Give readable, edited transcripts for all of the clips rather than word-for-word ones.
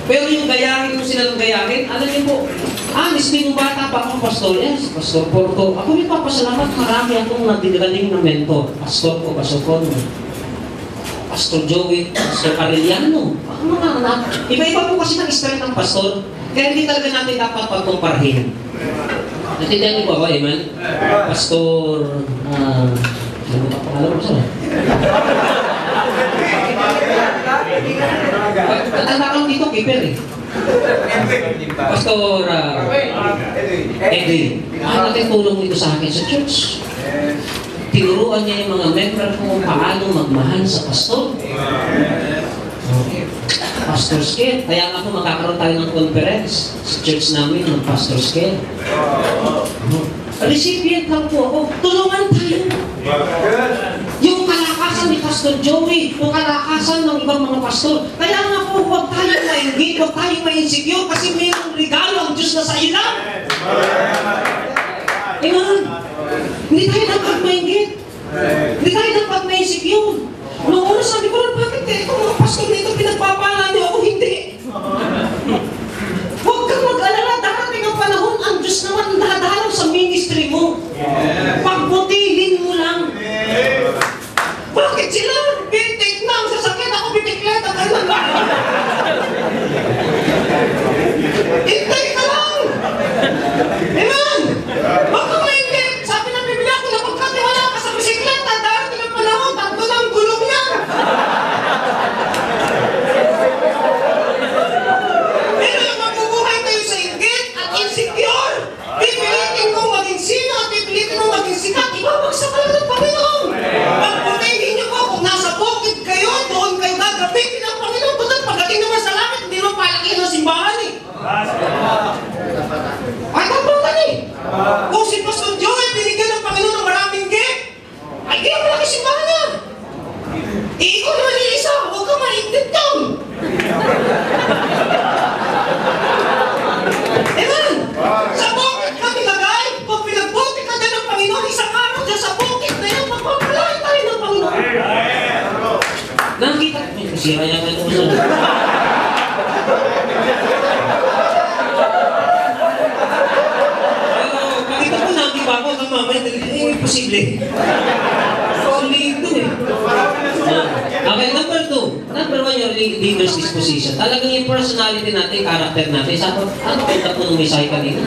Pero yung gayahin mo sila ng gayahin, alam niyo po, mismo yung bata pa akong pastor, yes, Pastor Porto. Ako may papasalamat, marami akong nadigaling na mentor. Pastor ko, Pastor Porto. Pastor Joey, Pastor Arellano. Mga anak, iba-iba po kasi ng strength ng pastor. Kaya hindi talaga natin dapat pagkumparahin. Natindihan niyo ba, Eman? Pastor, ano ba pangalan mo siya? Natanda ka lang dito, keeper eh. Pastor Eddie. Natin tulong dito sa akin sa church. Tinuruan niya yung mga member kung paano magmahal sa pastor. Pastor's Care. Kaya nga po magkakaroon tayo ng conference sa church namin ng Pastor's Care. Recipient lang po ako. Tulungan tayo. Yung kalakasan ni Pastor Joey, yung kalakasan ng ibang mga pastor. Kaya nga po, huwag tayong maingit, huwag tayong ma-insecure kasi mayroong regalo ang Diyos na sa ilang. Amen. Hindi tayo dapat maingit. Hindi tayo dapat ma-insecure. Noong una sabi ko lang, bakit itong mga pastor na ito pinagpapala niyo ako? Hindi. Huwag kang mag-alala, darating ang panahon, ang Diyos naman dadalaw sa ministry mo. Pagbutihin mo lang. Bakit sila? Bitik na ang sasakyan, ako bitikleta. Hintay ka lang! Amen! Huwag kang maingit! Sabi ng Biblia, kung napagkatiwala ka sa bisikleta, darating ang panahon, tatlo na ang gulong niya. Pero yung mabubuhay tayo sa inggit at insecure, pipilitin kong maging sino at pipilitin kong maging sikat, ibabagsak ka lang ng Panginoon. Pagputihin niyo po, kung nasa bukid kayo, doon kayo gagamitin ng Panginoon. Total, pagdating naman sa langit, hindi mo palakihin ng simbahan eh. Ay, tapunan eh. Kung si Pastor Joel binigyan ng Panginoon ng maraming gift, ay kaya malaki simbahan niya. Ikaw naman yung isa, huwag ka maligtid doon. Amen. Sa bukid ka nilagay, kung pinagbuti ka dyan ng Panginoon, isang araw dyan sa bukid na yan, magpapalain tayo ng Panginoon. Nakita ko, may kusira yan kayo usan. Pakita ko na, di ba ako, kang mamay, imposible. Solito eh. Okay, number 2. Number 1 yung leader's disposition. Talagang yung personality natin, character natin. Ano kaya po nung mensahe kanina?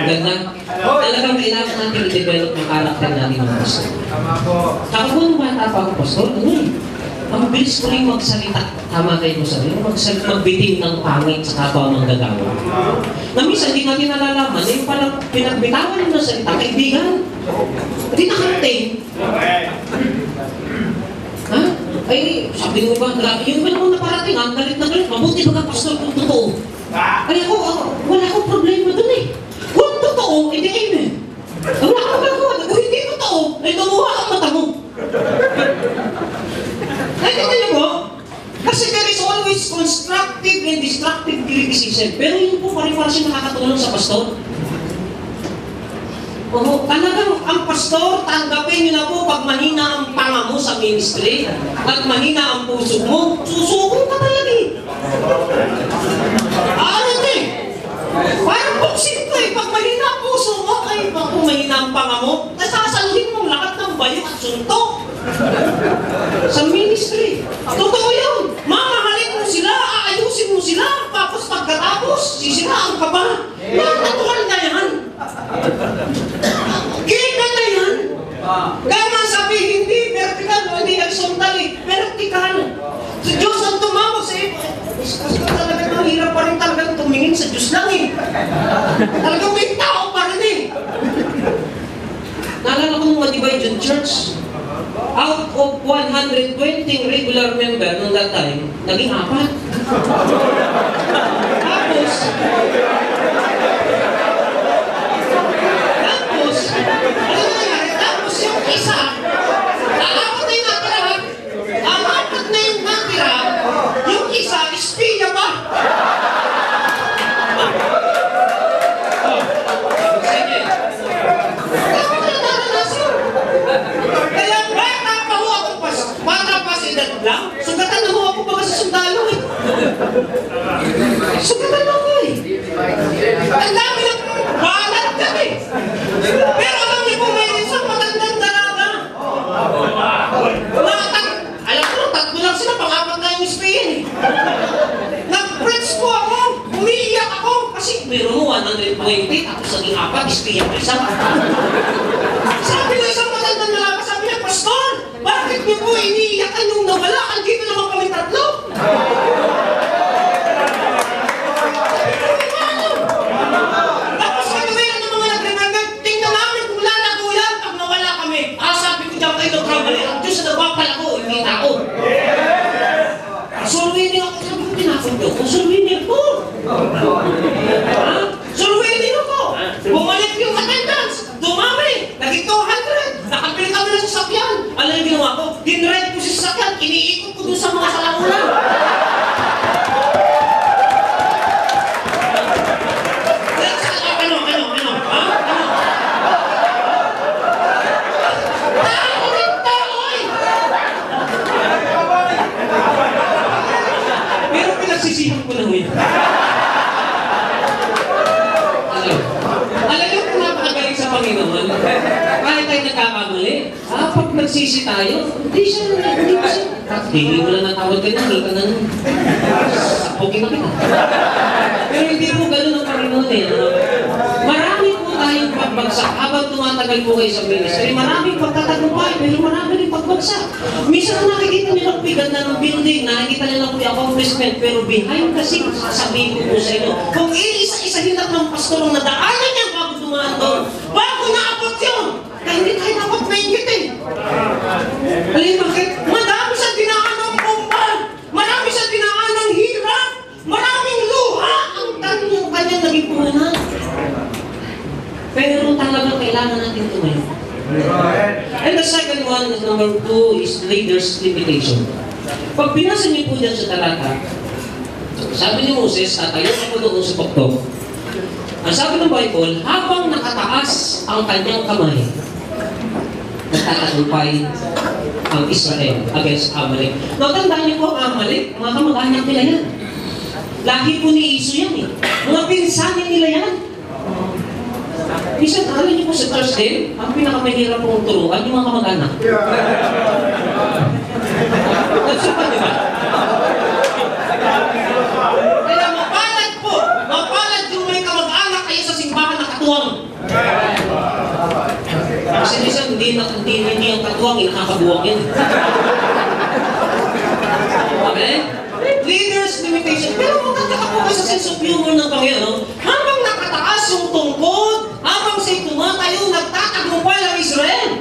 Ganda. Talagang kailangan natin i-develop yung character natin ng pastor. Ako po nung bata pa ako, pastor, ang bilis ko rin magsalita. Tama kayo mo sabi, magbiting ng pangit sa kapwa manggagawa. Na minsan, hindi natin nalalaman, yung parang pinagbitawan nyo ng salita, kaibigan. Hindi nakarating. Ha? Ay, sabi mo ba, grabe, yung ba naman naparating, ang galit na galit, mabuti ba ka pastor kung totoo? Ay ako, wala akong problema dun eh. Kung totoo, hindi amen. Wala akong gagawa. Kung hindi totoo, ay namuha ang mata mo. Nakikita niyo po? Kasi there is always constructive and destructive criticism. Pero yun po pare-pares yung nakakatulong sa pastor. Talagang ang pastor, tanggapin niyo na po pag mahina ang panga mo sa ministry at mahina ang puso mo, susukong ka talaga eh. Ano eh? Parang boxing ko eh. Pag mahina ang puso mo, ay kung mahina ang panga mo, nasasaluhin mong lahat ng bayo at suntok. Sa ministry. Totoo yun. Mamahalin mo sila, aayusin mo sila, tapos pagkatapos, sisiraan ka ba? Yan, natural na yan. Kita na yan. Kaya nga sabi, hindi vertical, hindi horizontal eh. Vertical. Sa Diyos ang tumawag sa iyo. Kasi talagang mahirap pa rin talagang tumingin sa Diyos lang eh. Talagang may tao pa rin eh. Naalala ko nung ma-divide yung church. Out of 120 regular member noong that time, naging 4. Tapos, ano nangyari? Tapos yung isa, apat na yung natira, apat na yung natira, yung isa, espiya pa. Sige. Ako na naranasan. Kaya bata pa ho ako, bata pa si Dad lang, sugatan na ho ako pag sa sundalo eh. Sugatan ako eh. Ang dami ng balat kami. Pero alam niyo po, may isang matandang dalaga. Alam ko, tatlo lang sila, pang-apat na yung sprayin eh. Nag-preach po ako, umiiyak ako, kasi meron mo 120, tapos naging apat, ispiyak ko isa. Sabi na isang matandang dalaga, sabi niya, Pastor, bakit niyo po iniiyakan yung nawala? Andito naman kami tatlo. Tapos kagawiran ng mga nag-remember, tingnan namin kung lalago yan pag nawala kami. Sabi ko dyan kayo nag-travel, ang Diyos na nagwapal ako, hindi na ako. Surwinin ako, sabi ko, tinapon ko, surwinin ko. Surwinin ako. Bumalik yung attendance, dumami, naging 200, nakabili kami ng sasakyan. Alam yung ginawa ko, dinride ko sa sasakyan, iniikot ko dun sa mga salamunan. Sisipin ko na mo yun. Alam niyo kung napakagaling sa Panginoon, kahit tayo nagkakamali, pag nagsisi tayo, hindi mo siya. Hindi mo lang natawag ka na, hindi ka na nun. Okay na kita. Pero hindi po ganun ang Panginoon eh. Marami po tayong pagbagsak habang tumatagal po kayo sa ministry. Maraming pagtatagumpay, pero marami rin pagbagsak. Minsan nakikita nilang bigat na ng building, nakikita nilang yung accomplishment, pero behind the scenes, sasabihin ko po sa inyo, kung iisa-isahin lang ng pastor ang nadaanan niya bago dumaan doon, bago naabot yun, kaya hindi tayo dapat maingit eh. Alam bakit? Madami sa dinaan ng kumpal, marami sa dinaan ng hirap, maraming luha ang kanyang naging puhunan. Pero talagang kailangan natin tumayo. And the second one, number 2, is leader's limitation. Pag binasa niyo po dyan sa talata, sabi ni Moses, at ayaw ako doon sa pagtok. Ang sabi ng Bible, habang nakataas ang kanyang kamay, nagtatagumpay ang Israel against Amalek. Tandaan niyo po ang Amalek, mga kamag-anak nila yan. Lahi po ni Iso yan eh. Mga pinsanin nila yan. Minsan, alam niyo po sa Thursday, ang pinakamahirap pong turuan, yung mga kamag-anak. Nagsupan niyo ba? Kaya mapalad po, mapalad yung may kamag-anak kayo sa simbahan na katuwang. Kasi minsan, hindi ang katuwang, nakakabuwang yan. Okay? Leader's limitation. Pero magkakaka po kayo sa sense of humor ng Panginoon, habang nakataas yung tungkod, habang siya'y tumatayo, nagtatagumpay ang Israel.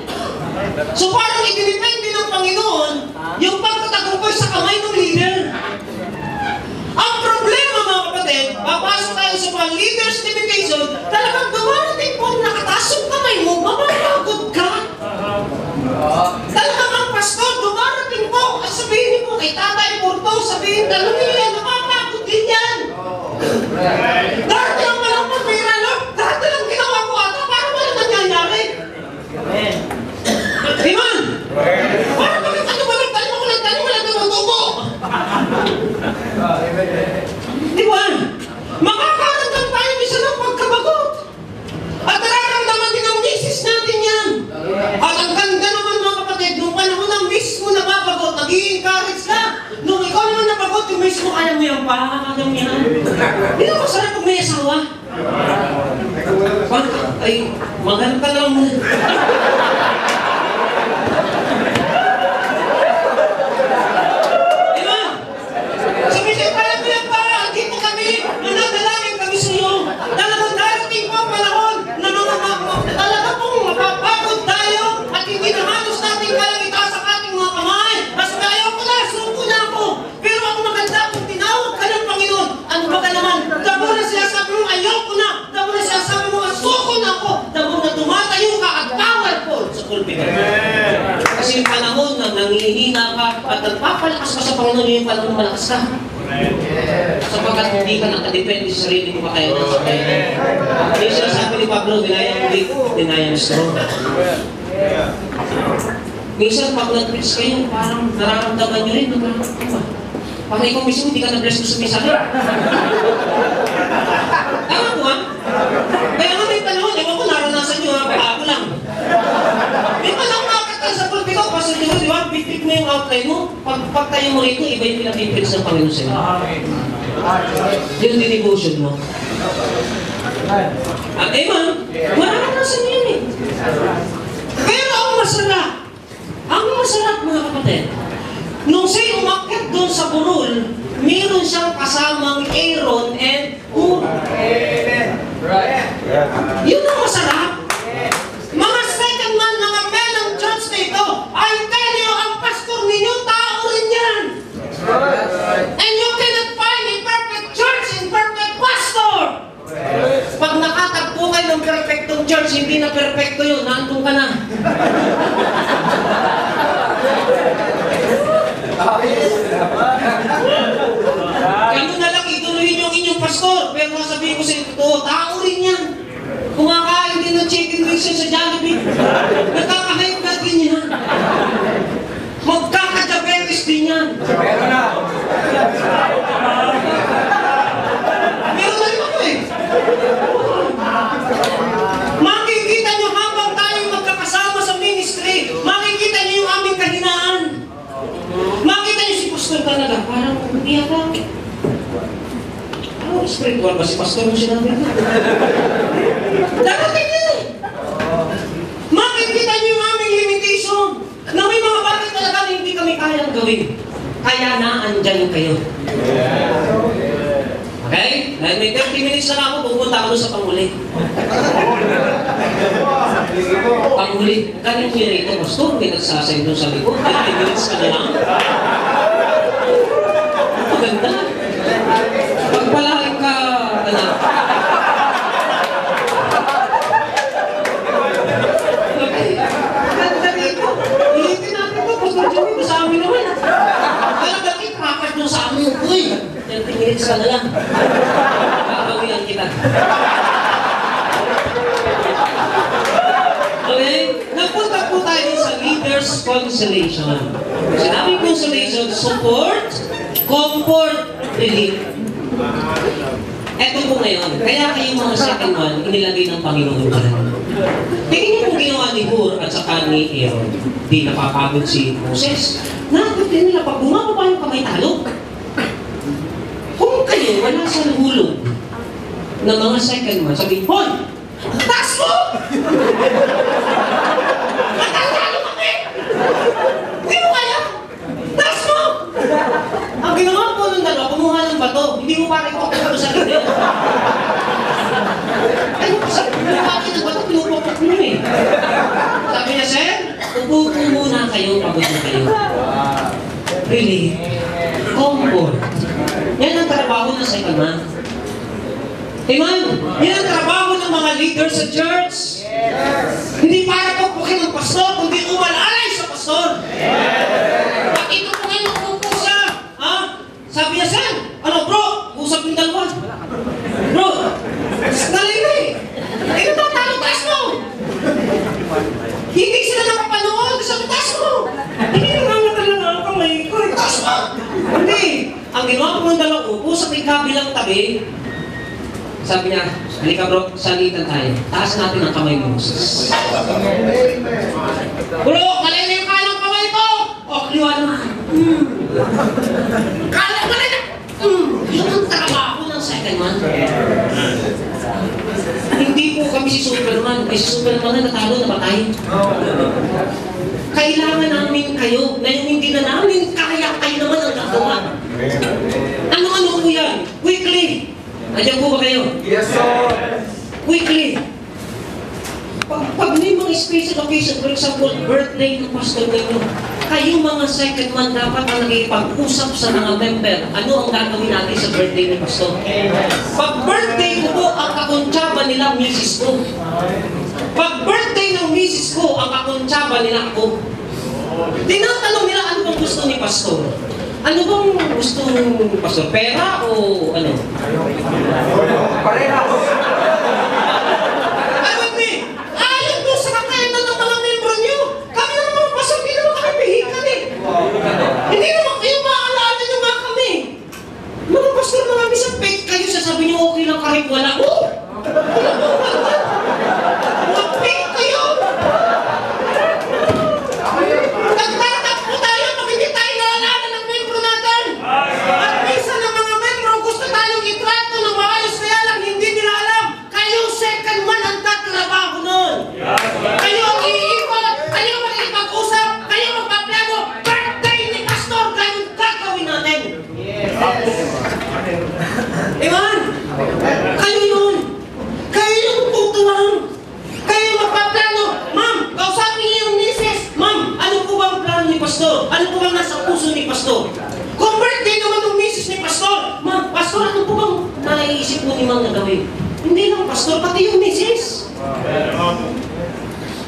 So parang idinipende ng Panginoon yung pagtatagumpay sa kamay ng leader. Ang problema mga kapatid, papasok tayo sa mga leader's limitation, talagang dumarating po nakataas yung kamay mo, mamapagod ka. Talagang ang pastor, dumarating po, at sabihin niyo po kay Tatay Porto, sabihin, talungin yan, namapagod din yan. Dati lang malang pagpira, no? Dati lang ginawa ko ata, parang walang nangyayari. Amen! Parang bakit ano ba lang, tayo walang tumutubo. Di ba? Makakaramdam tayo isa ng pagkabagot. At nararamdaman din ang misis natin yan. At ang ganda naman mga kapatid, nung panahon na mismo nababagot, nag-i-encourage ka. Nung ikaw naman nabagot, yung mismo kaya mo yan, pakakagam yan. Hindi na masarap pag may asawa. Ay, maghanap ka lang mo. Diba? Sabi siya, kaya mo yan pa, dito kami, nanadalangin kami sa iyo. Talagang darating po ang panahon na talaga pong mapapagod tayo at hindi na halos natin kayang itaas ang ating mga kamay. Mas ayaw ko na, suko na ako. Pero ako maganda kung tinawag ka ng Panginoon. Ano ba ka naman? Dabo na siya sabi mo, ayaw ko na. Dabo na siya sabi mo, suko na ako. Dabo na tumatayo ka at powerful sa pulpit. Kasi yung panahon na nangihina ka at nagpapalakas ka sa Panginoon, yung panahon malakas ka. Sapagkat hindi ka nakadepende sa sarili mo kaya ng sakay. Yung sinasabi ni Pablo, dinayang weak, dinayang strong. Minsan pag nag-preach kayo, parang nararamdaman nyo rin, Para ikaw mismo, hindi ka na-bless mo sa mensahe. Tama po ha? Kaya nga may panahon, ewan ko naranasan nyo ha, baka ako lang. May panahon nakakita sa pulpito, Pastor Joe, di ba? Bipit mo yung outline mo. Pag tayo mo rito, iba yung pinag-influence ng Panginoon sa'yo. Yung devotion mo. At ma'am, maranasan nyo yun eh. Pero ang masarap mga kapatid, nung siya'y umakyat doon sa burol, meron siyang kasamang Aaron and Hur. Yun ang masarap. Mga second man, mga men ng church na ito, I tell you, ang pastor ninyo, tao rin yan. And you cannot find a perfect church in perfect pastor. Pag nakatagpo kayo ng perfectong church, hindi na perfecto yun, nandun ka na. Kayo na lang ituloy yung inyong pastor, pero sasabihin ko sa inyo, totoo, tao rin yan. Kumakain din ng chicken wings sa Jollibee. Nakaka-hype natin yan. Magkaka-diabetes din yan. Meron na rin ako eh. Makikita nyo habang tayo magkakasama sa ministry, makikita nyo yung aming kahinaan. Makita niyo si pastor talaga, parang umiyak ka. Ano, spiritual ba si pastor mo sinabi ko? Darating yun eh. Makikita niyo yung aming limitation na may mga bagay talaga na hindi kami kayang gawin. Kaya na, andyan kayo. Okay? Dahil may 30 minutes na ako, pupunta ako sa panghuli. Panghuli. Galing mo yun rito, pastor, may nagsasay doon sa likod. 30 minutes ka na lang. Maganda. Pagpalain ka, anak. Okay. Maganda rito. Ilitin natin ito, pastor Jimmy, sa amin naman. Kaya bakit kakas doon sa amin? Uy, 30 minutes ka na lang. Kakawilan kita. Okay? Nagpunta po tayo sa leaders consolation. Sinabing consolation, support, comfort, relief. Eto po ngayon, kaya kayong mga second one, inilagay ng Panginoon ka lang. Tingin niyo kung ginawa ni Hur at saka ni Aaron, di napapagod si Moses. Nakakot din nila, pag bumababa yung kamay talo. Kung kayo wala sa hulog ng mga second man, sabihin, Hoy! Taas mo! Matatalo kami! Hindi mo kaya! Taas mo! Ang ginawa po ng dalawa, kumuha ng bato. Hindi mo parang ipapagod sa ganda. Ano kasi, kumuha ng bato, pinupapag mo eh. Sabi niya, Sir, upo muna kayo, pagod na kayo. Really? Comfort. Yan ang trabaho ng second man. Amen? Yan ang trabaho ng mga leaders sa church. Yes. Hindi para pagpukin ng pastor, kundi umalalay sa pastor. Yes. At ito po ngayon upo siya. Ha? Sabi niya, Sir, ano bro? Usap yung dalawa. Bro, nalay na eh. Ay, natatalo, taas mo. Hindi sila nakapanood sa taas mo. Hindi nangangatala nga ang kamay ko. Taas mo. Hindi. Ang ginawa ko ng dalawa, upo sa kabilang tabi. Sabi niya, halika bro, salitan tayo. Taas natin ang kamay mo, Moses. Bro, kalay na yung kalang kamay ko! O, kliwa naman. Kalang kalay na! Yun ang trabaho ng second man. Hindi po kami si Superman. Kasi si Superman na natalo, namatay. Kailangan namin kayo na yung hindi na namin kaya, kayo naman ang gagawa. Ano-ano po yan? Quickly! Nandiyan po ba kayo? Yes, sir. Quickly. Pag may mga special occasion, for example, birthday ng pastor ninyo, kayong mga second man dapat ang nagipag-usap sa mga member. Ano ang gagawin natin sa birthday ng pastor? Pag birthday ko po, ang kakuntsaba nila, misis ko. Pag birthday ng misis ko, ang kakuntsaba nila ako. Tinatanong nila ano bang gusto ni pastor. Ano bang gusto ng pastor? Pera o ano? Parehas. Ayaw ni! Ayaw doon sa kakayanan ng mga membro niyo! Kami naman mga pastor, hindi naman kami pihikan eh! Hindi naman kayo maaalala niyo nga kami! kahit wala ko. Wapit kayo! Nagtatakbo tayo pag hindi tayo naalala ng membro natin. At minsan ng mga membro gusto tayong itrato ng maayos, kaya lang hindi nila alam. Kayo second man ang tatrabaho nun. Kayo ang iikot, kayo makikipag-usap, kayo magpaplano. Birthday ni Pastor, ganun gagawin natin. Ewan, kayo yun. Kayo yung tutuwang. Kayo magpaplano. Ma'am, kausapin niyo yung misis. Ma'am, ano po ba ang plano ni Pastor? Ano po bang nasa puso ni Pastor? Kung birthday naman ng misis ni Pastor, Ma'am, Pastor, ano po bang naiisip mo ni Ma'am na gawin? Hindi lang Pastor, pati yung misis.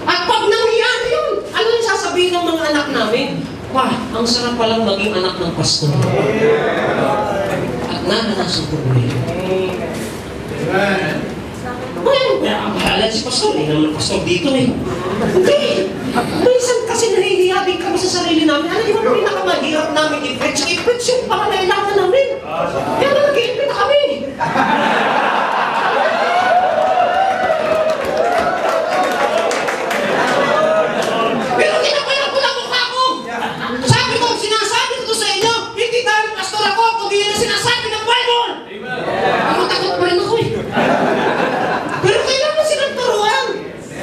At pag nangyayari yun, ano yung sasabihin ng mga anak namin? Wah, ang sarap palang maging anak ng Pastor. At naranasan ko po yun. Well, mahalan si Pastor. Hindi naman Pastor dito eh. Hindi. Minsan kasi nahihiya din kami sa sarili namin. Ano yung mga pinakamahirap namin i-preach? I-preach yung pangangailangan namin. Kaya na nag-i-impit na kami. Pero kinapala ko lang mukha ko. Sabi ko, sinasabi ko sa inyo, hindi dahil Pastor ako, kundi yun ang sinasabi ng Bible. Ako takot pa rin ako eh. Pero kailangan silang turuan.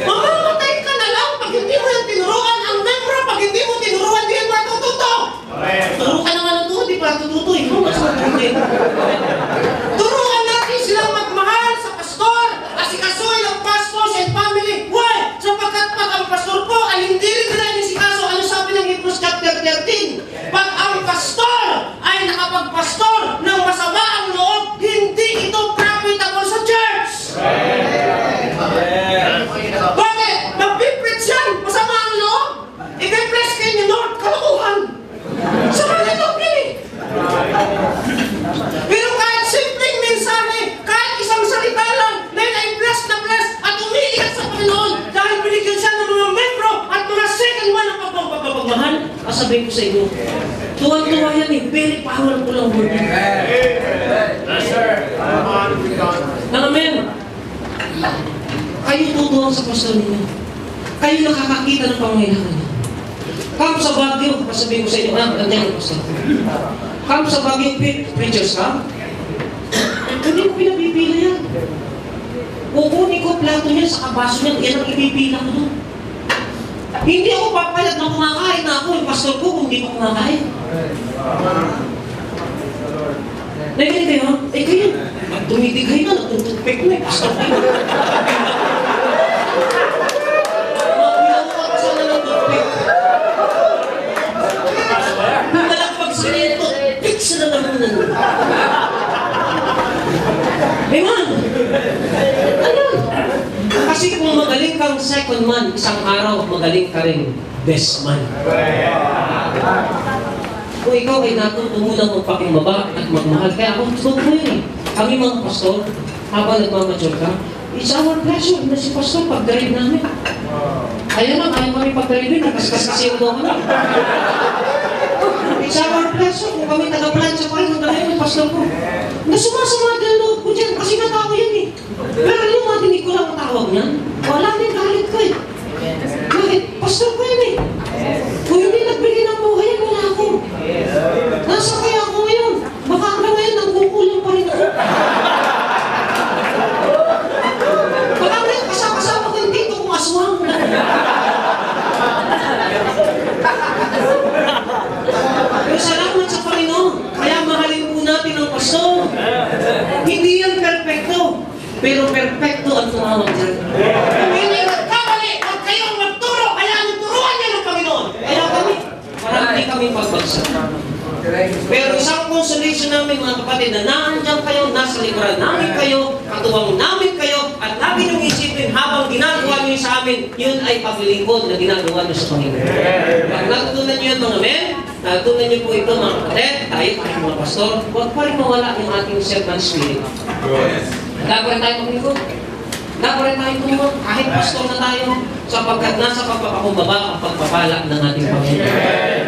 Mamamatay ka na lang pag hindi mo yung tinuruan. Ang membro, pag hindi mo tinuruan, di yan matututo. Turo ka naman ng tuho, di pa natututo eh. Mas matututo eh. Turuan natin silang magmahal sa pastor. Asikasuhin ang pastors and family. Why? Sapagkat pag ang pastor po ay hindi rin nila inisikaso, ano sabi ng Hebrews chapter 13? Pag ang pastor ay nakapagpastor ng masama ang loob, hindi ito profitable sa church. Bakit? Nagpipreach yan! Masama ang loob! I-bless kayo ni Lord, kalokohan! Sama ng loob yan eh! Pero kahit simpleng mensahe, kahit isang salita lang, na i-bless na bless at umiiyak sa Panginoon dahil binigyan siya ng mga membro at mga second man ang pagpapagmahal, sabihin ko sa inyo, tuwan-tuwa yan eh, very powerful ang word yan. Yes, sir. Amen. Kayo tutuwang sa pastor ninyo. Kayo nakakakita ng pangailangan niyo. Come sa Baguio, sabihin ko sa inyo, nandiyan ang pastor. Come sa Baguio, preachers ka? Hindi ko pinapipila yan. Kukunin ko plato niya sa kabaso niya, yan ang ipipila ko doon. Hindi ako papayag na kumakain na ako, yung pastor ko, kung hindi ko kumakain. Nakikinig kayo? Eh kayo, tumitigay na, natutupik na eh, pastor ko. Makulang ko pa sana ng tupik. Bumalagpag sa nito, fix na naman nun. Amen! Ayun! Kasi kung magaling kang second man, isang araw, magaling ka rin best man. Kung ikaw ay natuto mo lang magpakimbaba at magmahal, kaya ako gusto ko yun eh. Kami mga pastor, habang nagmamature ka, it's our pleasure na si pastor pag-drive namin. Kaya lang, ayaw kami pag-drive yun, nakaskas-kasi yung doon. It's our pleasure kung kami taga-plancha pa rin ng pastor ko. Nasumasama din loob ko dyan kasi natawa yan eh. Pero yung matinig ko lang ang tawag niyan, wala din galit ko eh. Bakit? Pastor ko yan eh. Kung hindi nagbigay ng buhay yan, wala ako. Nasa kaya ako ngayon? Baka hanggang ngayon nagkukulang pa rin ako. Baka ngayon kasama-kasama ko yung dito kung aswang. Pero salamat sa Panginoon. Kaya mahalin po natin ang pastor. Hindi yan perfecto. Pero perfecto ang tumawag dyan. Kung hindi nagkamali, huwag kayong magturo. Kaya ang turuan niya ng Panginoon. Kaya kami, marami kami pagbagsak. Pero isang consolation namin mga kapatid na naandyan kayo, nasa likuran namin kayo, katuwang namin kayo, at namin yung isipin habang ginagawa niyo sa amin, yun ay paglilingkod na ginagawa niyo sa Panginoon. Pag natutunan niyo yun mga men, natutunan niyo po ito mga kapatid, tayo mga pastor, huwag pa rin mawala yung ating servant spirit. Dapat rin tayo maglingkod. Dapat rin tayo tumulong, kahit pastor na tayo, sapagkat nasa pagpapakumbaba ang pagpapala ng ating Panginoon.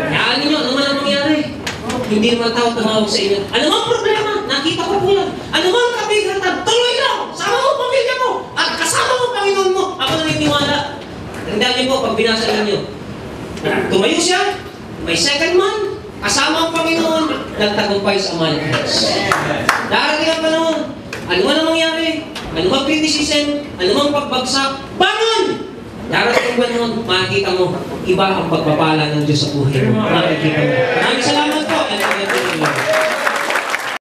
Kaya ninyo, ano man ang mangyari? Hindi naman tao tumawag sa inyo. Ano mang problema? Nakita ko po yan. Ano mang kabigatan? Tuloy lang! Tandaan niyo po, pag binasa ninyo, tumayo siya, may second man, kasama ang Panginoon, nagtagumpay sa manifest. Darating ang panahon, ano man ang mangyari, ano mang criticism, ano mang pagbagsak, bangon! Darating ang panahon, makikita mo, iba ang pagpapala ng Diyos sa buhay mo. Makikita mo. Maraming salamat.